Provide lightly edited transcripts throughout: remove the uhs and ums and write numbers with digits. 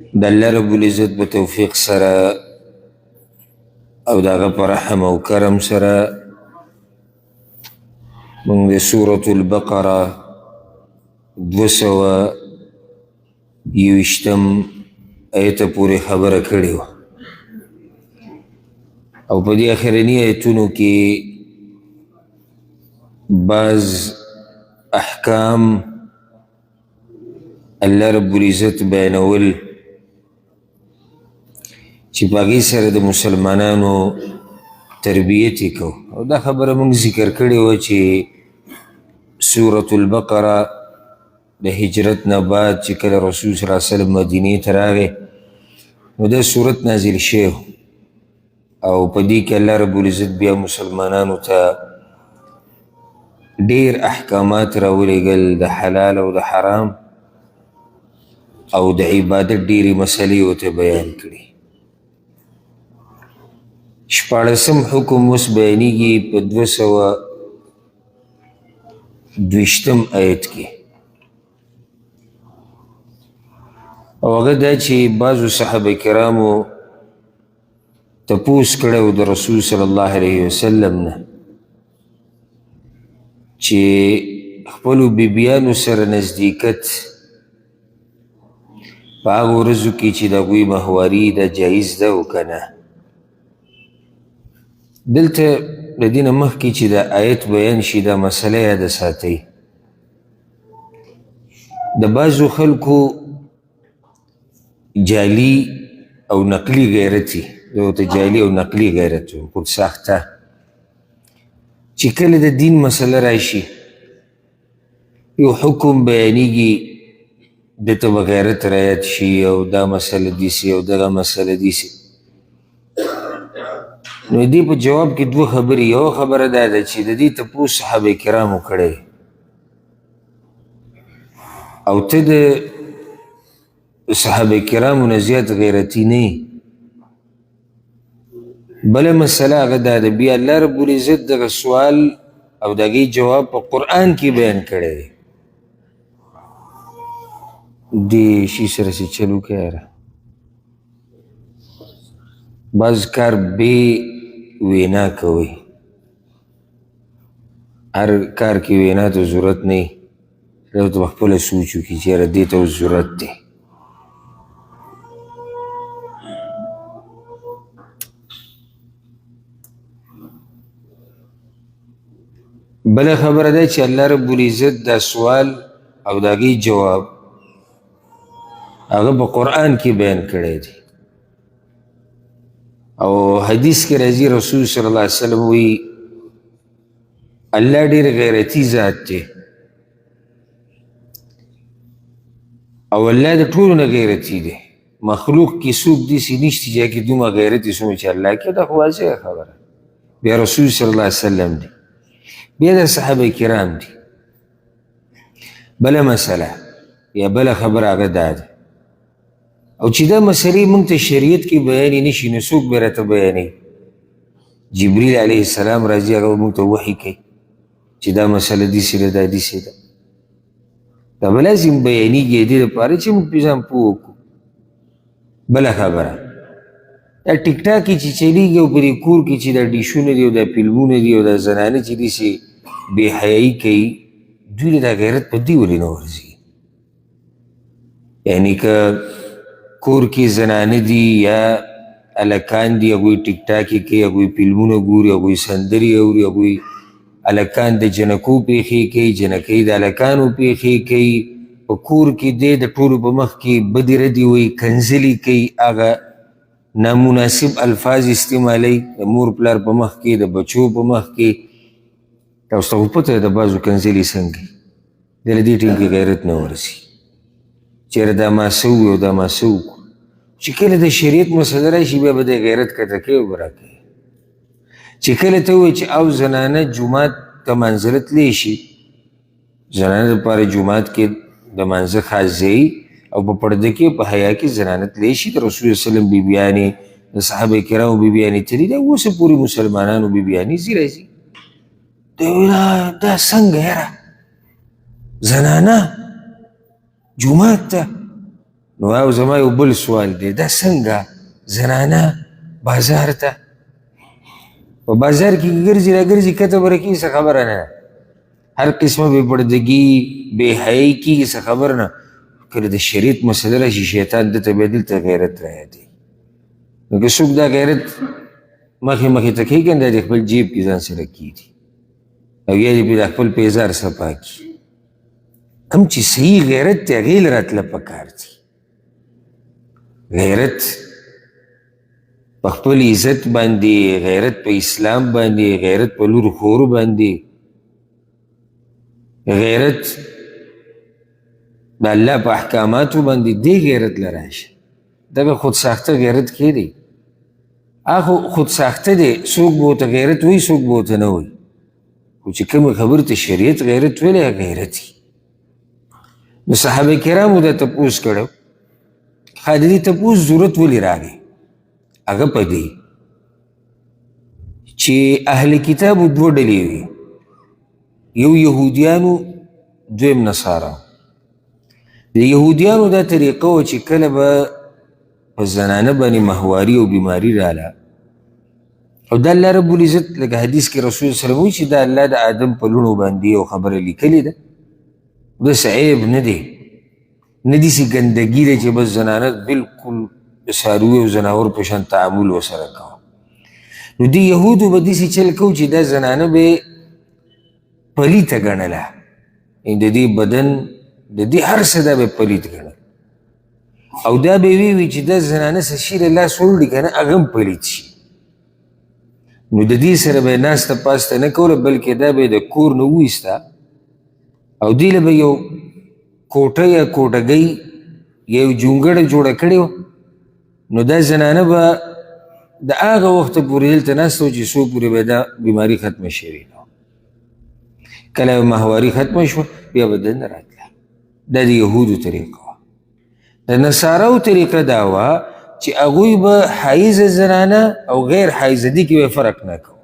د الله رب العزت په توفیق سره او د هغه په رحم او کرم سره موږ د سورة البقره 221 آیته پورې خبره کړې وه او په دې اخرني آیتونو کې بعض احکام الله رب العزت بیانول چې په هغې سره د مسلمانانو تربیت یې کو او دا خبره موږ ذکر کړې وه چې سورة البقره د هجرت نه بعد چې کله رسول صلی الله علیه وسلم مدینې ته راغی نو دا صورت نازل شوی او په دې کې الله رب العزت بیا مسلمانانو ته ډېر احکامات راولېږل د حلال او د حرام او د عبادت ډېرې مسلې ورته بیان کړي. شپاړسم حکم اوس بیانېږي په 220 آیت کې او هغه دا چې بعضو صحابه کرامو تپوس کړی و د رسول صلی الله علیه وسلم نه چې خپلو بیبیانو سره نزدېکت په هغو ورځو کې چې د هغوی مهواري دا جایز ده او که نه. دلته د دې نه مخکې چې دا آیت بیان شي دا مسله یاده ساتئ. د بعضو خلکو جعلي او نقلي غیرت وي، دا ورته جعلي او نقلي غیرت وي، خود ساخته. چې کله د دین مسله راشي یو حکم بیانېږي دته به غیرت رعایت شي او دا مسله دیسي او دغه مسله دیسي. نو دې په جواب کې دوه خبرې، یوه خبره دا ده چې د دې تپوس صحابه کرامو کړی او ته د صحابه کرامو نه زیات غیرتي نه یې. بله مسله هغه دا ده بیا الله رب العزت دغه سوال او د هغې جواب په قرآن کې بیان کړی دی. دې شي سره چې چل وکړی یاره بعض کار بې وینا کوئ، هر کار کې وینا ته ضرورت نه وي، دا ورته پخپله سوچ وکړي چې یاره دې ته اوس ضرورت دی. بله خبره ده چې الله رب العزت دا سوال او د هغې جواب هغه په قرآن کې بیان کړی دی او حدیث کې راځي رسول صلی الله علیه وسلم وی الله ډېر غیرتي ذات دی او الله د ټولو نه غیرتي دی. مخلوق کې څوک داسې نشته چې هغې دومره غیرت یې څومره چې الله کې دا خو واضحه خبره. بیا رسول صلی الله علیه وسلم دی، بیا د صحابه کرام دي. بله مسله یا بله خبره هغه دا ده او چې دا مسلې موږ ته شریعت کې بیانې نه شي نو څوک به راته بیانوي؟ جبریل علیه السلام راځي هغه موږ ته وحي کوي چې دا مسله داسې ده دا داسې ده. دا به لازم بیانېږي دې دپاره چې موږ پرې ځان پوه وکړو. بله خبره دا ټیک ټاک چې چلیږي او په دې کور کې چې دا ډیشونه دي او دا فلمونه دي او دا زنانه چې داسې بې حیایي کوي دوی له دا غیرت په دې ولې نه ورځي؟ یعنې که کور کې زنانه دي یا هلکان دي هغوی ټیک ټاکې کوي، هغوی فلمونه ګوري، هغوی سندرې اوري، هغوی هلکان د جنکو پېښې کوي، جنکۍ د هلکانو پېښې کوي، په کور کې دی د ټولو په مخ کې بدې ردې وایي، کنځلې کوي، هغه نامناسب الفاظ استعمالوي د مور پلار په مخ کې، د بچو په مخ کې. تاسو ته خو پته ده د بعضو کنځلې څنګه دی له دې ټیم کې غیرت نه ورځي چېرې دا ما څه ووي او دا ما څه وکړو. چې کله د شریعت مسله راشي بیا به د غیرت کته کوي او به راکوي. چې کله ته ووایې چې او زنانه جومات ته منزله تلی شي، زنانه دپاره جومات کې د منځه خاص ځای او په پرده کې په حیا کې زنانه تلی شي. د رسول وسلم بیبیانې د صحابه کرامو بیبیانې تلي دا اوسه پورې مسلمانانو بیبیانې ځي راځي. دا څنګه یاره زنانه جومات ته نو او زما یو بل سوال دی دا څنګه زنانه بازار ته په بازار کې ګرځي راګرځي کته برکې څه خبره نه هر قسمه بې پردګي بې حیایي کېږي څه خبر نه کله د شریعت مسله راشي شیطان دته بیا دلته غیرت رایادوي نو که څوک دا غیرت مخې مخې ته کوي که نه دا د خپل جیب کې ځان سره کېږي او یا دې د خپل پیزار صفا کړي کوم چې صحیح غیرت دی هغې له راتله پکار دی غیرت په خپل عزت باندې غیرت په اسلام باندې غیرت په لور خورو باندې غیرت د الله په احکاماتو باندې دې غیرت له راشه دغه خودساخته غیرت کې دی هغه خودساخته دی څوک به ورته غیرت وایي څوک به ورته نه وایي خو چې کومې خبرې ته شریعت غیرت ویلی غیرت وي نو صحابه کرامو دا تپوس کړی ښه د دې تپوس ضرورت ولې راغی هغه په دی چې اهل کتابو دوه ډلې وي یو یهودیانو دویم نصارا د یهودیانو دا طریقه وه چې کله به په زنانه باندې مهواري او بیماري راله او دا الله رب العزت لکه حدیث کې رسول صلی الله علیه وسلم چې دا الله د آدم په لوڼو باندې یو خبره لیکلې ده داسې عیب نه دی نه داسې ګندګي دی چې بس زنانه بلکل څاروي او زناور په شان تعامل ورسره کوه نو دې یهودو به داسې چل کوو چې دا زنانه به پلیته ګڼله د دې بدن د دې هر څه دا به پلیت ګڼل او دا به وی چې دا زنانه څه شي له لاس وړي که نه هغه هم پلیت شي نو د دې سره به یې ناسته پاسته نه کوله بلکې دا به یې د کور نه وویسته او دې له به یو کوټه یا کوټګۍ یا یو جونګړه جوړه کړې وه نو دا زنانه به د هغه وخته پورې دلته ناسته وه چې څو پورې به دا بیماري ختمه شوې نه کله مهواري ختمه شوه بیا به دننه راتله دا د یهودو طریقه وه د نصاراو طریقه دا وه چې هغوی به حایزه زنانه او غیر حایزه دي کې به فرق نه کوو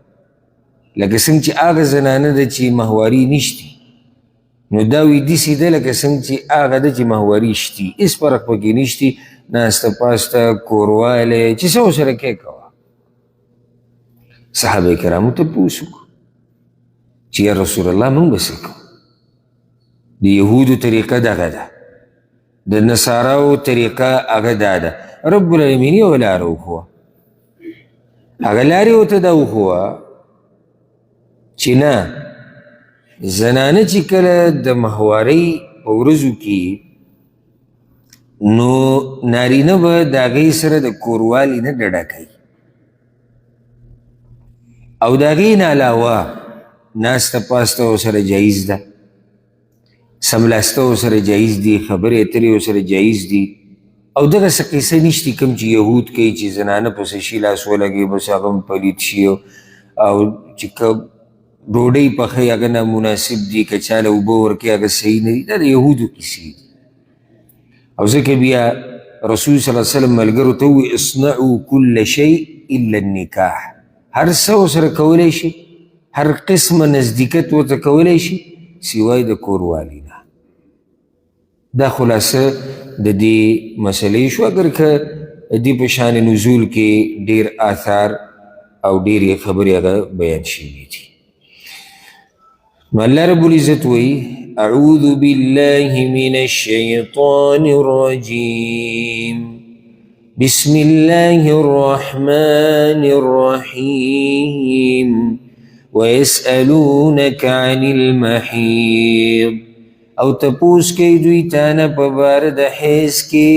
لکه څنګه چې هغه زنانه ده چې مهواري نشتي نو دا وی داسې ده لکه څنګه چې هغه ده چې مهواري شتي هېڅ فرق پکې نشتي ناسته پاسته کوروالی چې څه ورسره کې کوه صحابه کرامو تپوس وکړو چې یا رسول الله موږ به څه کوو د یهودو طریقه دغه ده د نصاراو طریقه هغه دا ده رب العالمین یوه لاره وښوه هغه لارې ورته دا وښوه چې نه زنانه چې کله د مهوارۍ په ورځو کې نو نارینه به د هغې سره د کوروالي نه ډډه کوي او د هغې نه علاوه ناسته پاسته ورسره جایز ده سملاسته ورسره جایز دي خبرې اترې ورسره جایز دي او دغسې قصه نشتي کوم چې یهود کوي چې زنانه پسې شي لاس ولګوي بس هغه هم پلید شي او چې ډوډۍ پخوي هغه نامناسب دي که چاله اوبه ورکوي هغه صحیح نه دي دا د یهودو کیسې دي او ځکه بیا رسول صلی الله علیه وسلم ملګرو ته ووایي اصنعوا کل شیء الا النکاح هر څه ورسره کولی شي هر قسمه نزدیکت ورته کولی شي سوای د کوروالي نه دا خلاصه د دې مسلې شو اگر که دې په شان نزول کې ډېر آثار او ډېرې خبرې هغه بیان شوي دي نو الله رب العزت وایي اعوذ بالله من الشیطان الرجیم بسم الله الرحمن الرحیم ويسألونك عن المحيض او تپوس کوي دوی تانه په باره د حیض کې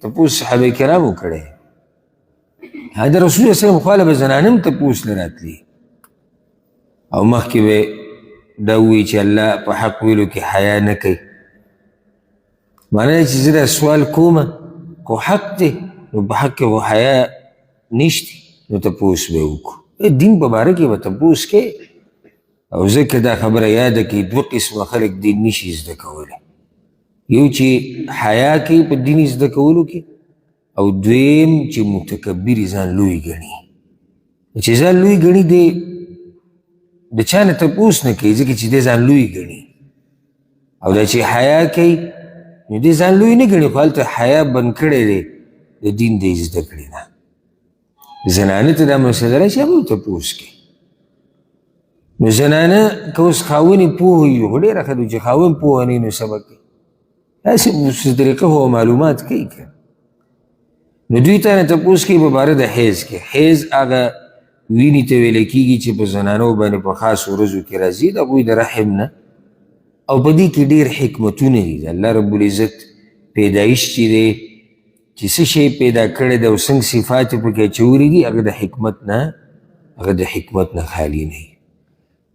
تپوس صحابه کرامو کړی دا رسول الله صلی خواله به زنانه هم تپوس نه راتلي او مخکې به دا ووایي چې الله په حق ویلو کې حیا نه کوي معنی چې زه دا سوال کومه خو حق دی نو په حق کې خو حیا نشتی نو تپوس به وکړو دین په باره کې به تپوس کې او ځکه دا خبره یاده کړي دوه قسمه خلک دین نشي زده کولی یو چې حیا کوي په دین زده کولو کې او دویم چې متکبر ځان لوی ګڼي چې ځان لوی ګڼي دی د چا نه تپوس نه کوي ځکه چې دی ځان لوی ګڼي او دا چې حیا کوي نو دې ځان لوی نه ګڼي خو هلته حیا بند کړی دی د دین د زده کړې نه. زنانه ته دا مسله راشي هغه ورته تپوس کوي. نو زنانه که اوس خاوند یې پوه وي خو ډېره ښه ده چې خاوند پوه نه وي نو سبق کوي داسې طریقه خو معلومات کوي که نو دوی ته نه تپوس کوي په باره د حیض کې. حیض هغه وینې ته ویلی کېږي چې په زنانو باندې په خاصو ورځو کې راځي د هغوی د رحم نه او په دې کې ډېر حکمتونه دي. د الله رب العزت پیدایش چې دی چې څه شی پیدا کړی دی او څنګه صفات یې پکې اچولي دي هغه د حکمت نه خالي نه وي.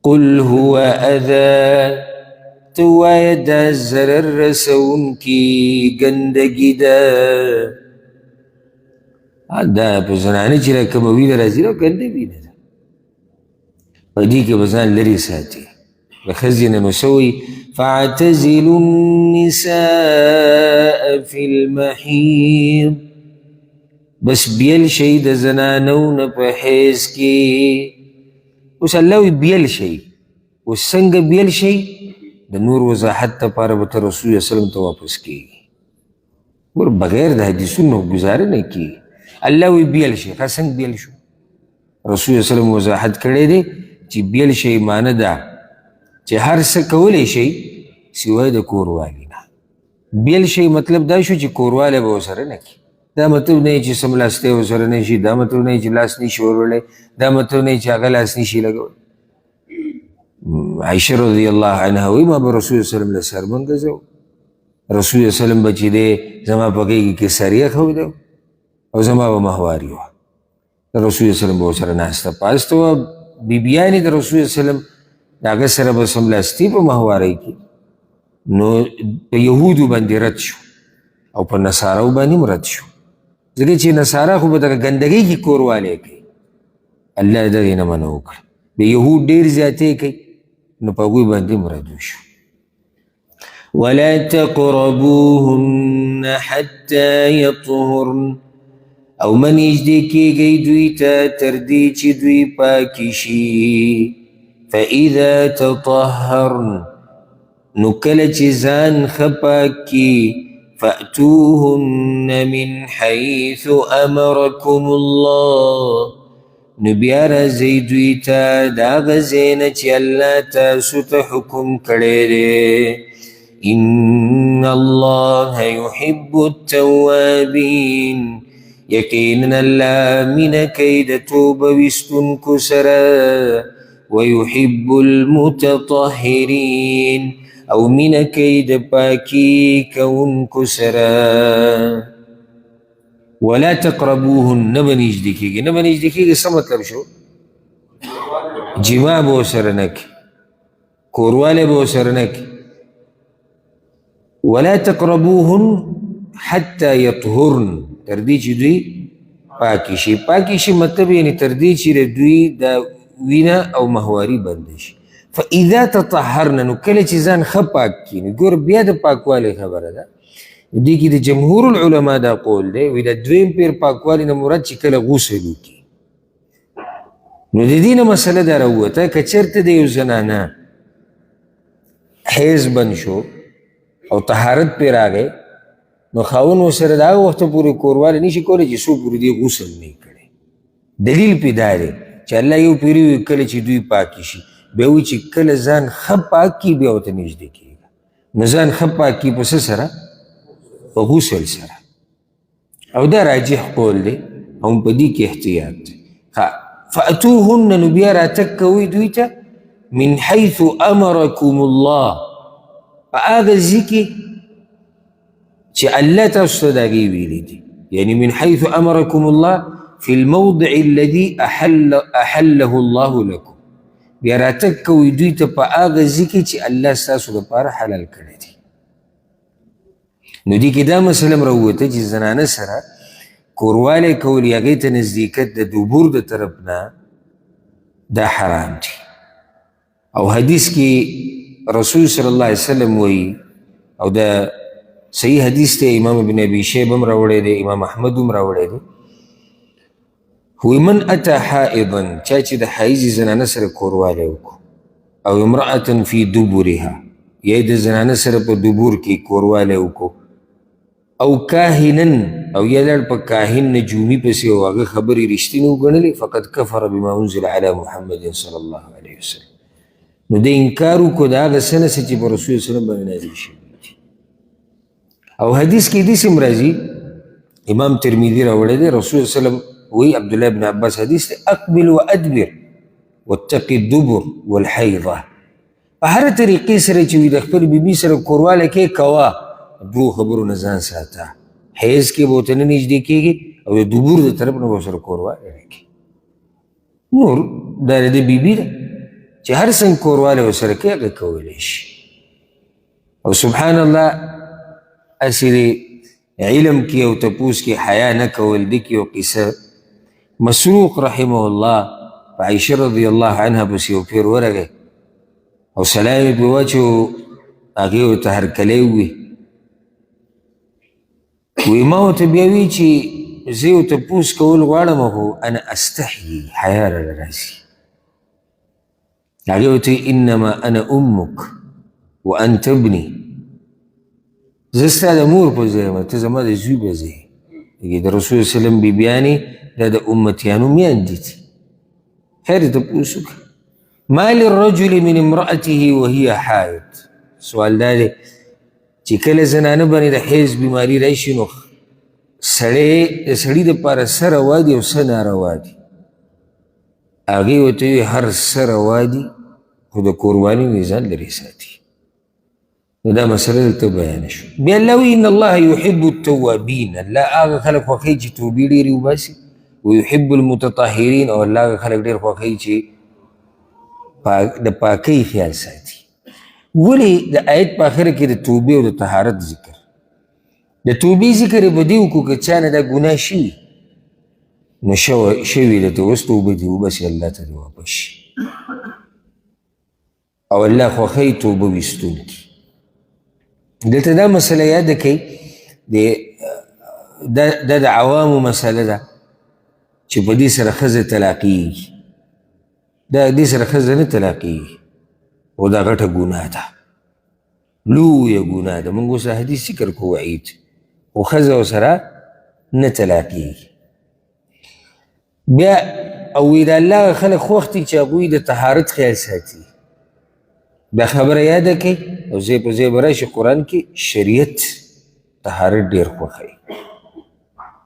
قل هو اذى ته ووایه دا ضرر رسونکي ګندګي ده دا په زنانه چې را کومه وینه راځي نو ګنده وینه ده په دې کې به ځان لرې ساتي. د ښځې نه نو څه وایي فاعتزلوا النساء في المحيض بس بیل شي د زنانو نه په حیض کې. اوس الله وایي بیل شي اوس څنګه بیل شي د نور وضاحت دپاره به ته رسول الله وسلم ته واپس کېږي. ګور بغیر د حدیثونو ګزاره نه کېږي. الله وی بیل شي څنګه بیل شو رسول الله وسلم وضاحت کړی دی چې بیل شي معنی ده چې هر څه کولی شي سوای د کوروالي نه. بیل شي مطلب دا شو چې کوروالی به ورسره نه کړي. دا مطلب نه چې سملاستی ورسره نه شي دا مطلب نه چې لاس نشي وروړی دا مطلب نه چې هغه لاس نشي لګولی. عائشه رضی الله عنها وی ما به رسول الله وسلم له سربند ځو رسول الله وسلم به چې دی زما په غېږ کې سریه ښودی او زما به مهواري وه. د رسول وسلم به ورسره ناسته پاسته وه. بیبیانې د رسول وسلم د هغه سره به سملاستی په مهوارۍ کې نو په یهودو باندې رد شو او په نصاراو باندې هم رد شو ځکه چې نصارا خو به دغه ګندګۍ کې کوروالی کوي. الله دغې نه منع وکړه. د یهود ډېر زیاتې کوي نو په هغوی باندې هم رد وشو. ولا تقربوهن حتى يطهرن او من نږدې کېږئ دوی ته تر دې چې دوی پاکې شي. فاذا تطهرن نو کله چې ځان ښه پاک کړي فأتوهن من حيث أمركم الله نو بیا راځئ دوی ته د هغه ځای نه چې الله تاسو ته حکم کړی دی. ان الله يحب التوابين یقینا الله مینه کوي د توبه ویستونکو سره ويحب المتطهرين او مینه کوي د پاکي کوونکو سره. ولا تقربوهن نه به نږدې کېږي. نه به نږدې کېږي څه مطلب شو؟ جماع به ورسره نه کوي کوروالی به ورسره نه کوي. ولا تقربوهن حتى يطهرن تر دې چې دوی پاکې شي. پاکې شي مطلب یعنې تر دې چې د دوی د وینه او مهواري بنده شي. فاذا تطهرن نو کله چې ځان ښه پاک کړي نو ګوره بیا د پاکوالي خبره ده. دې کې د جمهور العلما دا قول دی وایي د دویم پیر پاکوالي نه مراد چې کله غسل وکړي نو د دې نه مسله دا راووته که چېرته د یو زنانه حیض بند شو او طهارت پرې راغی نو خاوند ورسره د هغه وخته پورې کوروالی نشي کولی چې څو پورې دې غسل نه کړی. دلیل پې دا دی چې الله یو پیري وي کله چې دوی پاکې شي بیا وایي چې کله ځان ښه پاک کړي بیا ورته نږدې کېږي. نو ځان ښه پاک کړي په څه سره؟ په غسل سره. او دا راجح قول دی او په دې کې احتیاط دی. فأتوهن نو بیا راتګ کوئ دوی ته من حیث امرکم الله په هغه ځای کې چې الله تاسو ته د هغې ویلي دي. یعنی من حیث امرکم الله فی الموضع الذي احله الله لكم. بیا راتګ کوئ دوی ته په هغه ځای کې چې الله ستاسو لپاره حلال کړی دی. نو دې کې دا مسله هم راووته چې زنانه سره کوروالی کول هغې ته نزدېکت د دبور د طرف نه دا حرام دی. او حدیث کې رسول صلی الله علیه وسلم وایي او دا صحیح حدیث دی امام ابن ابي شیبه هم راوړی دی امام احمد هم راوړی دی. وایي من اتی حائضا چا چې د حایضې زنانه سره کوروالی وکړو او امرأة فی دبرها یا د زنانه سره په دبور کې کوروالی وکړو او کاهنن او یا لړ په کاهن نجومي پسې او هغه خبرې رښتینې وګڼلې فقد کفر بما انزل على محمد صلی الله علیه وسلم نو د انکار وکړو د هغه څه نه چې په رسول وسلم باندې نازل شوي دي او حدیث کې داسې هم راځي امام ترمذي راوړی دی رسول وسلم وی عبدالله بن عباس حدیث دی اقبل وادبر واتقي الدبر والحیضه په هره طریقې سره چې وي د خپل بیبي سره کورواله کې کوه دوه خبرو نه ځان ساته حیض کې به ورته نه نږدې کېږي او د دبور د طرف نه به ورسره کورواله راکړي نور دا د بیبي ده چې هر څنګه کورواله ورسره کوي هغه کولی شي او سبحان الله هسې علم کې او تپوس کې حیا نه کول دي کې یو قصه مسروق رحمه الله په عایشه رضی الله عنها پسې یو پیر ورغی او سلام یې پرې واچو هغې ورته هرکلی ووي وی ما ورته بیا وی چې زه یو تپوس کول غواړم خو انا استحیي حیا راله راځي هغې ورته انما انا امک وانت ابني زه ستا د مور په ځای یم ته زما د زوی په ځای یې د رسول وسلم بیبیانې دا د امتیانو میندې دي خیر یې تپوس وکړه ما للرجل من امرأته وهي حائض سوال دا دی چې کله زنانه باندې د حیض بیماري راشي نو د سړي دپاره څه روا دي او څه ناروا دي هغې ورته ویې هر څه روا دي خو د قرباني نه ځان لرې ساتي نو دا مسله دلته بیانه شو بیا الله وایي ان الله یحب التوابین الله هغه خلک خوښوي چې توبې ډېرې وباسي ویحب المتطهرین او الله هغه خلک ډېر خوښوي چې د پاکۍ خیال ساتي ولې د آیت په آخره کې د توبې او د طهارت ذکر د توبې ذکر یې به دې وکړو که چا نه دا ګناه شوي نو شوي ده ته اوس توبه دې وباسي الله ته دې واپس شي او الله خوښوي توبه ویستونکي دلته دا مسله یاده کوي دا د عوامو مسله ده چې په دې سره ښځه طلاقېږي دا دې سره ښځه نه طلاقېږي او دا غټه ګناه ده لویه ګناه ده موږ اوس حدیث ذکر کوو وعید خو ښځه ورسره نه طلاقېږي بیا او وی د الله هغه خلک خوښ دي چې هغوی د طهارت خیال ساتي بیا خبره یاده کوي او ځای په ځای به راشي قرآن کې شریعت طهارت ډېر خوښوي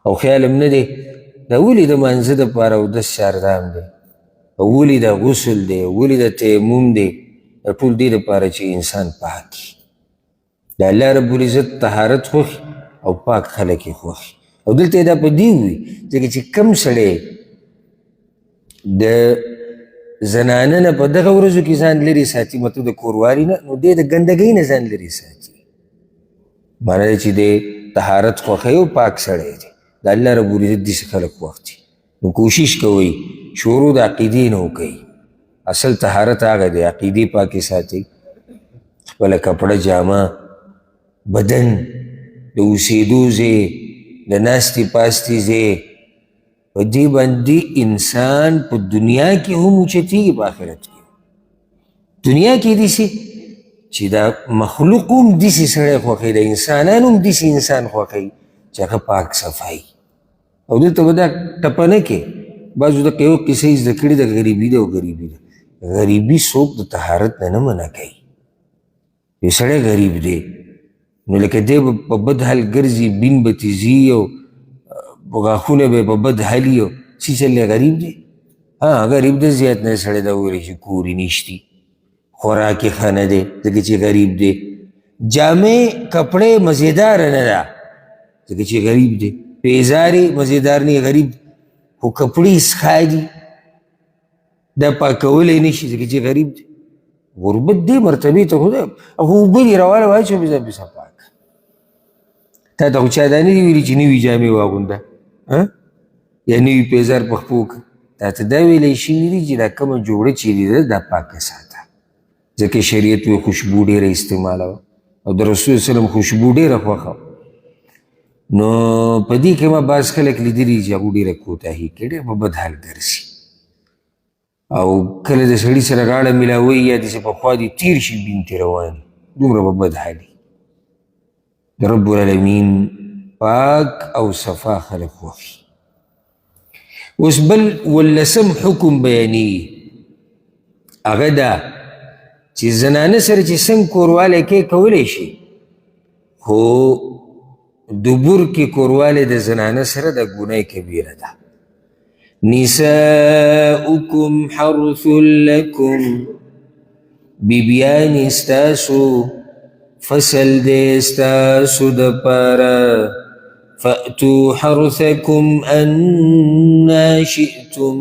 او خیال هم نه دی دا ولې د مانځه دپاره اودس چاردام دی او ولې د غسل دی ولې د تیمم دی د ټول دې دپاره چې انسان پاک وي د الله رب العزت طهارت خوښي او پاک خلک یې خوښي او دلته یې دا په دې وي ځکه چې کم سړی د زنانه نه په دغه ورځو کې ځان لرې ساتي مطلب د کوروالي نه نو دی د ګندګۍ نه ځان لرې ساتي معنی دی چې د طهارت خوښوي او پاک سړی دی د الله رب العزت داسې خلک خوښ دي نو کوشش کوئ شروع د عقیدې نه وکوئ اصل طهارت هغه دی عقیدې پاکې ساتئ خپله کپړه جامه بدن د اوسېدو ځای د ناستې پاستې ځای په دې باندې انسان په دنیا کې هم اوچتېږي په آخرت کې دنیا کې داسې چې دا مخلوق هم داسې سړی خوښوي د انسانان هم داسې انسان خوښوي چې هغه پاک صفایي او دلته به دا ټپه نه کې بعضو دقه یو قصه یې زده کړې ده غریبي ده او غریبي ده غریبي څوک د طهارت نه منع کوي یو سړی غریب دی نو لکه دی به په بد حال ګرځي بین به تیزي او غاښونه به په بد حالي او څه چل دی غریب دی غریب دی زیات نه سړی دا وویلی چې کور یې نشتي خوراک یې ښه نه دی ځکه چې غریب دی جامې کپړې مزېداره نه ده ځکه چې غریب دی پیزارې مزېدار نه غریب خو کپړې سخا دي دا پاکولی نه شي ځکه چې غریب دی غربت دې مرتبې ته خو ده خو اوبه دې راواله واچوه بېسه پاک تا ته خو چا دا نه دي ویلي چې نوي جامې واغونده یا نوي پیزار په خپو کړه تا ته دا ویلی شوي دي چې دا کومه جوړه چې دې ده دا پاکه ساته ځکه شریعت وی خوشبو ډېره استعمالوه او د رسول وسلم خوشبو ډېره خوښه نو په دې کې ما بعض خلک لیدلي چې هغو ډېره کوتاهي کوي ډېر په بد حال ګرځي او کله د سړي سره غاړه میلاوي یا داسې پخوا دې تیر شي بین تې روان دومره په بد حالي د رب العالمین پاک او صفا خلق خوښي. اوس بل 18 حکم بیانیږي، هغه دا چې زنانه سره چې څنګه کوروالی کوي کولی شي، خو دبر کې کوروالی د زنانه سره د ګناه کبیره ده. نساؤکم حرث لکم، بیبیانې ستاسو فصل دی ستاسو دپاره. فأتو حرثکم انا شئتم،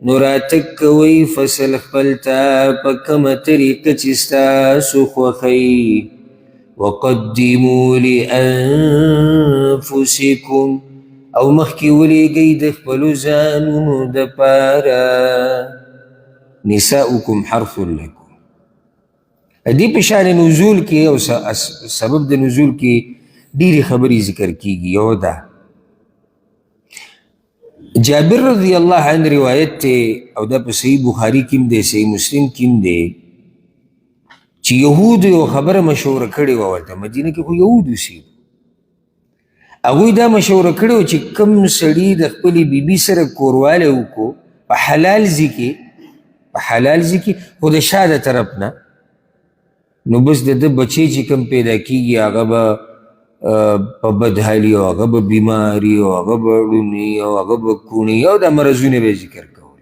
نو راتګ کوئ فصل خپل ته په کومه طریقه چې ستاسو خوښوي. وقدموا لأنفسکم، او مخکې ولیږئ د خپلو ځانونو دپاره. نساؤکم حرث لکم. دې په شان نزول کې او سبب د نزول کې ډیرې خبرې ذکر کیږي. یو ده جابر رضی الله عنه روایت ته، او دا په صحیح بخاري کې هم دی، صحیح مسلم کې هم دی، چې یهودو یو خبره مشوره کړې وه ورته. مدینه کې خو یهود اوسېږي، هغوی دا مشوره کړې وه چې کوم سړي د خپلې بیبي سره کوروالی وکړو په حلال ځای کې، په حلال ځای کې، خو د شا د طرف نه، نو بس د ده بچی چې کوم پیدا کېږي هغه به په بدحالي او هغه به بیماري او هغه به ړوني او هغه به کوڼي او دا مرضونه به یې ذکر کول.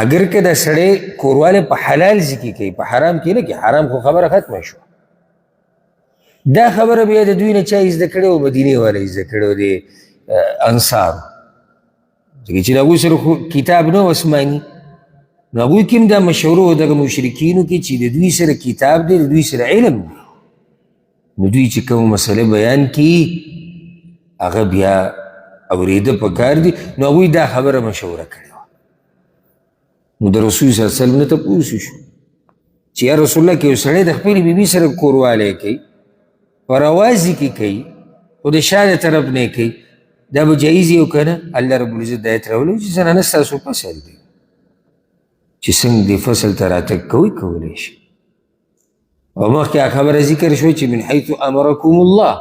اگر که دا سړی کوروالی په حلال ځای کې کوي، په حرام کې نه کوي، حرام خو خبره ختمه شوه. دا خبره بیا د دوی نه چا زده کړې وه؟ مدینې والا زده کړې وه، د انصارو، ځکه چې د هغوی سره خو کتاب نه و اسماني، نو هغوی کې هم دا مشوره وه دغه مشرکینو کې چې د دوی سره کتاب دی، د دوی سره علم دی، نو دوی چې کومه مسله بیان کړي هغه بیا اورېده پکار دي. نو هغوی دا خبره مشوره کړې وه. نو د رسول صلی الله علیه وسلم نه تپوس شو چې یا رسول الله که یو سړی د خپلې بیبي سره کوروالی کوي، په روازي کې کوي، خو د شا د طرف نه کوي، دا به جایز یې او که نه؟ الله رب العزت د آیت راولی چې زنانه ستاسو فصل دی، چې څنګه دې فصل ته راتګ کوئ کولی شي. او مخکې خبره ذکر شوی چې من حیث امرکم الله،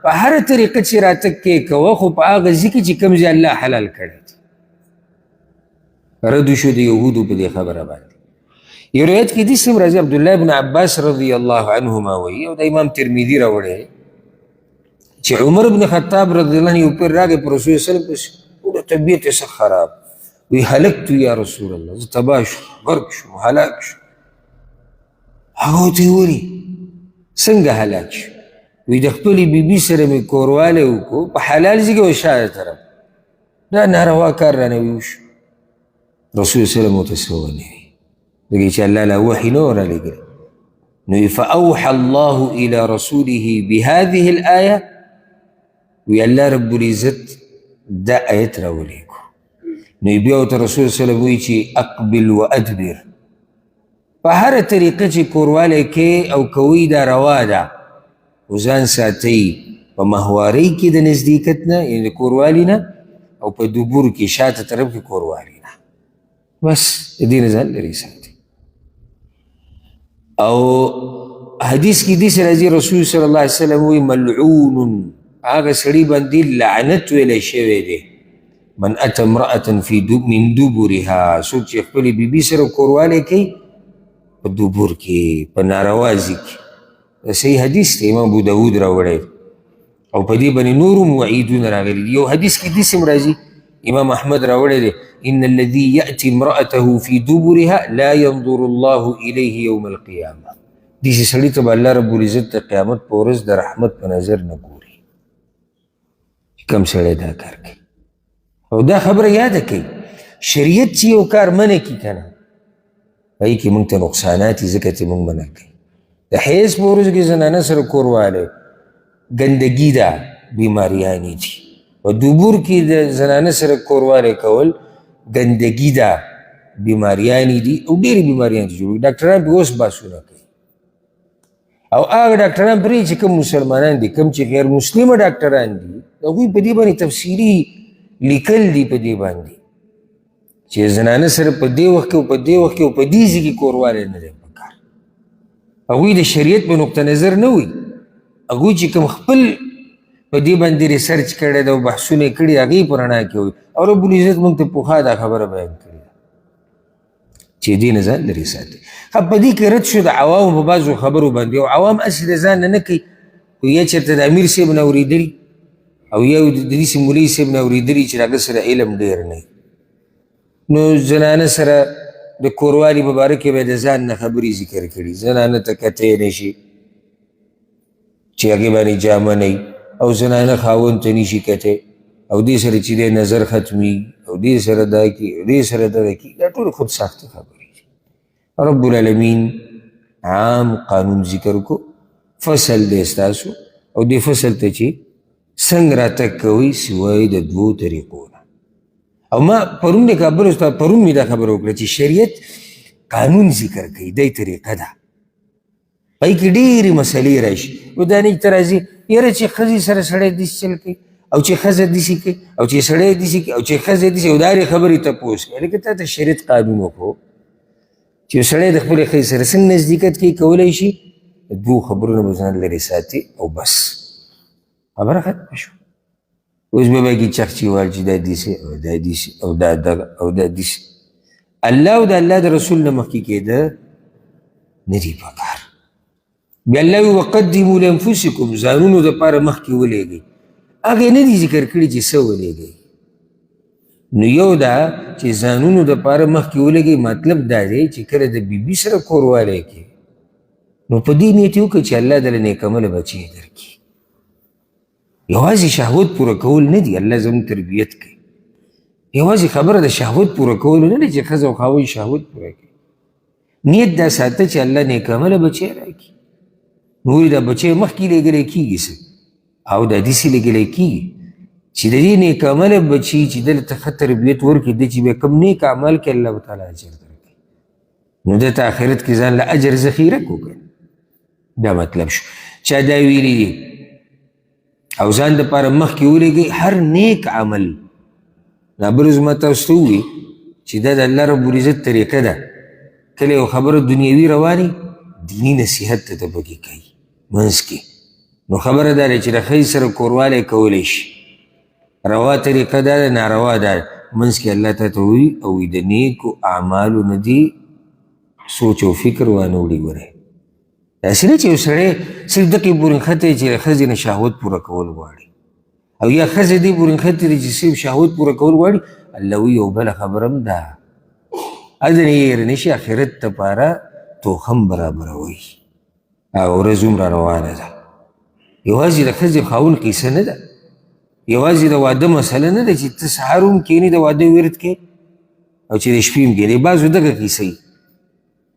په هره طریقه چې راتګ کې کوه، خو په هغه ځای کې چې کوم ځای الله حلال کړی دی. رد شو د یهودو په دې خبره باندې. یو روایت کې داسې هم راځي، عبدالله بن عباس رضی الله عنهما وایي، او د امام ترمذي راوړی، چې عمر بن خطاب رضی الله عنه یو پیر راغی په رسول صلی الله علیه وسلم پسې، ټوله طبیعت یې څه خراب، وی هلکتو یا رسول الله، زه تباه شوم، غرق شوم، هلاک شوم. هغه ورته ویلي څنګه هلاک شو؟ وی د خپلې بیبي سره مې کوروالی وکړو په حلال ځای کې او شا طرف، دا ناروا کار رانه وشو. رسول صلی الله علیه وسلم ورته څه ونه وي، ځکه چې الله له وحي نه و رالیږلی. نو فاوحى الله الى رسوله بهذه الايه، وی الله رب العزت دا آیت راولیږو. نو بیا ورته رسول صلی الله علیه وسلم وایي چې اقبل وادبر، په هره طریقه چې کوروالی کې او کوي دا روا ده، خو ځان ساتئ په مهوارۍ کې د نزدېکت نه، یعنې د کوروالي نه، او په دبور کې شاته طرف کې کوروالي نه، بس د دې نه ځان لرې ساتئ. او حدیث کې داسې راځي، رسول صلی الله علیه وسلم وایي ملعون، هغه سړي باندې لعنت ویلی شوی دی، من اتى امرأة من دبرها، څوک چې خپلې بیبي سره کوروالی کوي په دبر کې، په ناروازي کې. صحیح حدیث دی، امام ابو داود راوړی، او په دې باندې نور هم وعیدونه راغلي دي. یو حدیث کې داسې هم راځي، امام احمد راوړی دی، ان الذي یأتي امرأته في دبرها لا ينظر الله الیه یوم القیامه، داسې سړي ته به الله رب العزت د قیامت په ورځ د رحمت په نظر نه ګوري چې کوم سړی دا کار کوي. او دا خبره یاده کوي، شریعت چې یو کار منع کي که نه، هغې کې موږ ته نقصانات دي، ځکه چې موږ منع کوي. د حیض په ورځو کې زنانه سره کوروالی ګندګي ده، بیماریانې دي. په دبور کې د زنانه سره کوروالی کول ګندګي ده، بیماریانې دي، او ډېرې بیماریانې دي جوړوي. ډاکټران پې اوس بحثونه کوي، او هغه ډاکټران پرې چې کوم مسلمانان دي، کوم چې غیر مسلمه ډاکټران دي، هغوی په دې باندې تفصیلي لیکل دي په دې باندې چې زنانه سره په دې وخت کې او په دې وخت کې او په دې ځای کې کوروالی نه دی پکار. هغوی د شریعت په نقطه نظر نه وي، هغوی چې کوم خپل په دې باندې ریسرچ کړی ده او بحثونه یې کړي هغې په رڼا کې وایي او رب العزت موږ ته پخوا دا خبره بیان کړې ده چې دې نه ځان لرې ساتي. په دې کې رد شو د عوامو په بعضو خبرو باندې او عوام هسې د ځان نه کوي خو یا چېرته د امیر صاحب نه اورېدلي او یا د داسې مولوي صاحب نه اورېدلي چې د هغه سره علم ډېر نه وي نو زنانه سره د کوروالي په باره کې به د ځان نه خبرې ذکر کړي زنانه ته کتی نه شي چې هغې باندې جامه نه او زنانه خاوند ته نه شي کتی او دې سره چې دی نظر ختمي او دې سره دا کي او دې سره دغه کي دا ټول خود ساخته خبرې دي. رب العالمین عام قانون ذکر کو فصل دی ستاسو او دې فصل ته چې څنګه راتګ کوئ سوای د دوو طریقو نه او ما پرون د کابل استاد پرون مې دا خبره وکړه چې شریعت قانون ذکر کوي دی طریقه ده پای کې ډېرې مسلې راشي او دا نه چې ته راځي یاره چې ښځې سره سړی داسې چل کوي او چې ښځه داسې کوي او چې سړی داسې کوي او چې ښځه داسې او دا هرې خبرې تپوس کوي لکه تا ته شریعت قانون وکړو چې یو سړی د خپلې ښځې سره څنګه نزدېکت کوي کولی شي د دوو خبرونه به ځان لرې ساتي او بس خبره ختمه شوه. اوس به باقي چخچي وال چې دا داسې او دا داسې او دا دغه او دا داسې الله او د الله د رسول نه مخکې کېده نه دي پکار. بیا الله وي وقدموا لانفسکم ځانونو دپاره مخکې ولېږئ هغې نه دي ذکر کړي چې څه ولېږئ نو یو دا چې ځانونو دپاره مخکې ولېږئ مطلب دا دی چې کله د بیبي سره کوروالی کې نو په دې نیت یې وکړه چې الله دله نیکمله بچی درکړي یوازې شهوت پوره کول نه دي الله زموږ تربیت کوي یوازې خبره د شهوت پوره کولو نه دی چې ښځه او خاوند شهوت پوره کوي نیت دا ساته چې الله نیکمله بچی راکړي نور دا بچی مخکې لېږلی کېږي څه او دا داسې لېږلی کېږي چې د دې نیکمله بچي چې دله ته ښه تربیت ورکړي دی چې بیا کوم نیک عمل کې الله تعالی اجر درکړي نو ده ته آخرت کې ځان له اجر ذخیره کو که دا مطلب شو چا دا ویلي دي او ځان دپاره مخکې ولېږئ هر نیک عمل دا بل ورځ ما تاسو ته ووایي چې دا د الله رب العزت طریقه ده کله یو خبره دنیوي رواني دیني نصیحت ته ته پکې کوي منځ کې نو خبره دا ده چې د ښځې سره کوروالی کولی شي روا طریقه دا ده ناروا ده منځ کې الله ته وایي او د نیکو اعمالو نه دي سوچ او فکر وانه وړي ګورئ داسې نه چې یو سړی صرف دقې پورې نښتی چې د ښځې نه شهوت پوره کول غواړي او یا ښځې دې پورې نښتې دی چې صرف شهوت پوره کول غواړي الله وایي یو بله خبره هم ده هلته نه یې نه شي آخرت دپاره توخم برابروئ هغه ورځ هم را روانه ده یوازې د ښځې خاوند قیسه نه ده یوازې د واده مسله نه ده چې ته سهار هم کښېنې د واده ورد کې او چې د شپې هم کښېنې بعضو دغه قیسه وي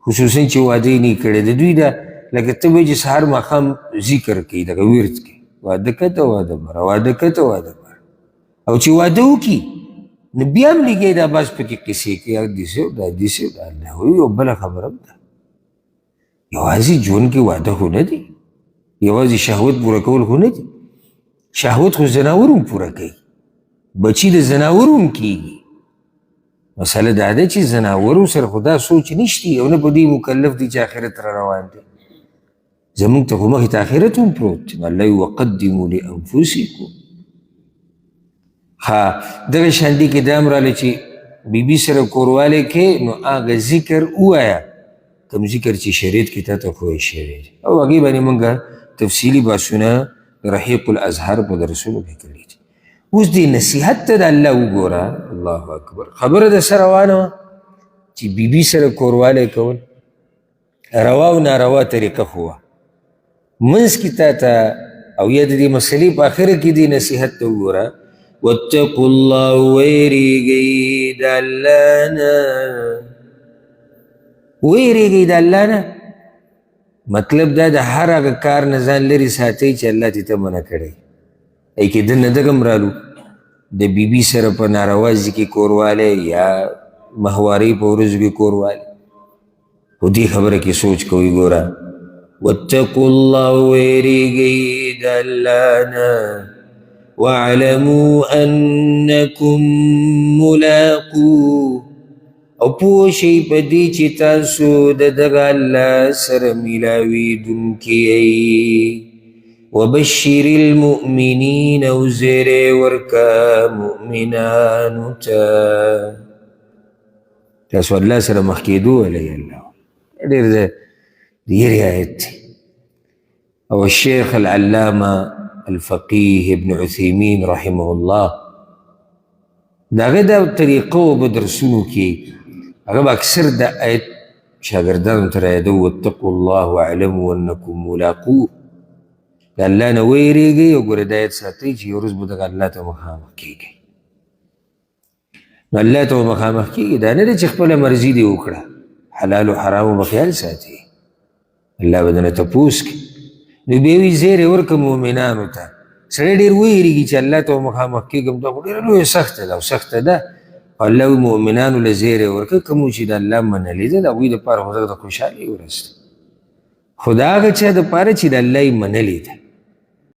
خصوصا چې واده یې نه کړی د دوی ده لکه ته به چې سهار ماښام ذکر کوي دغه ورد کې واده کته واده بره واده کته واده بره او چې واده وکړي نو بیا هم لګی دا بعض پکې قصې کوي داسې او دا داسې او دا الله وایي یو بله خبره هم ده یوازې ژوند کې واده خو نه دی یوازې شهوت پوره کول خو نه دي شهوت خو زناور هم پوره کوي بچي د زناور هم کېږي مسله دا ده چې زناورو سره خو دا سوچ نشتی او نه په دې مکلف دي چې آخرت را روان دی زمونږ ته خو مخې ته آخرت هم پروت دی الله وقدموا لانفسکم ها دغه شان دي کې دا هم راغلی چې بیبي سره کوروالی کې نو هغه ذکر ووایه کوم ذکر چې شریعت کې تا ته ښوی شوی دی او هغې باندې مونږ تفصیلي بحثونه رحیق الازهر په درسونو کې کړي دي اوس دې نصیحت ته د الله وګوره الله اکبر خبره د څه روانه وه چې بیبي سره کوروالی کول روا او ناروا طریقه خو وه منځ کې تا ته او یا د دې مسلې په آخره کې دې نصیحت ته وګوره واتقوا الله ویریږئ د الله نه ویریږئ د الله نه مطلب دا د هر هغه کار نه ځان لرې ساتئ چې الله دې ته منع کړی ای کې دننه دغه هم رالو د بیبي سره په ناروا ځای کې کوروالی یا ماهوارۍ په ورځو کې کوروالی خو دې خبره کې سوچ کوئ ګوره واتقوا الله ویریږئ د الله نه واعلموا انکم ملاقوه او پوه شئ په دې چې تاسو د دغه الله سره میلاویدونکي یئ وبشر المؤمنین او زیر ورکا مؤمنانو تا تاسو اللہ سره مخکیدو علی اللہ دیر ده دیری آیت تی او الشیخ العلامة الفقيه ابن عثيمين رحمه الله دا غدا طریقو بدرسونو کی اگر اکثر دا آیت شاگردان تر آیدو واتقوا الله وعلموا انکم ملاقو دا اللہ نویری گئی او گر دا آیت ساتی چی یورز بدک اللہ تا مخامخ کی گئی نو اللہ تا مخامخ کی گئی دا نده چی خپل مرضی دی اکڑا حلال و حرام بخیال ساتی اللہ بدن تپوس کی نو بیوی زیر ورک مومنانو تا سره ډیر ویریږي چې الله ته مخامخ کېږم دا خو ډېره لویه سخته ده او سخته ده الله وي مؤمنانو له زیری ورکړه کوم چې د الله منلې ده د هغوی دپاره خو د خوشحالۍ ورځ ده خو د هغه چا دپاره چې د الله یې منلې ده